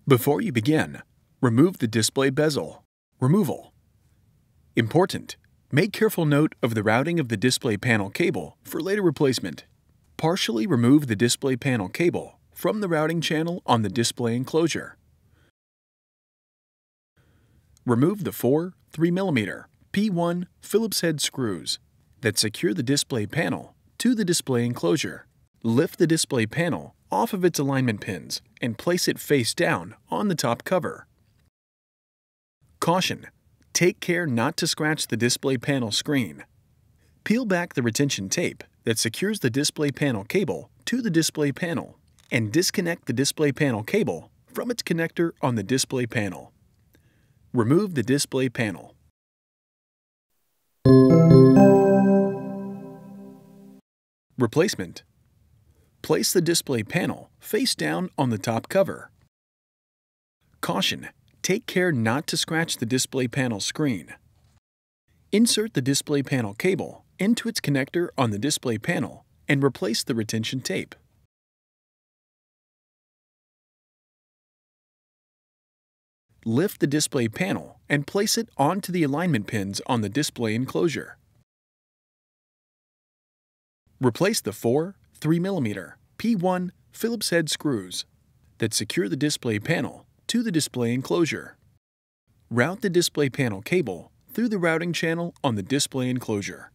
Before you begin, remove the display bezel. Removal. Important: make careful note of the routing of the display panel cable for later replacement. Partially remove the display panel cable from the routing channel on the display enclosure. Remove the four 3mm P1 Phillips head screws that secure the display panel to the display enclosure. Lift the display panel off of its alignment pins and place it face down on the top cover. Caution: take care not to scratch the display panel screen. Peel back the retention tape that secures the display panel cable to the display panel and disconnect the display panel cable from its connector on the display panel. Remove the display panel. Replacement. Place the display panel face down on the top cover. Caution: take care not to scratch the display panel screen. Insert the display panel cable into its connector on the display panel and replace the retention tape. Lift the display panel and place it onto the alignment pins on the display enclosure. Replace the four 3mm P1 Phillips head screws that secure the display panel to the display enclosure. Route the display panel cable through the routing channel on the display enclosure.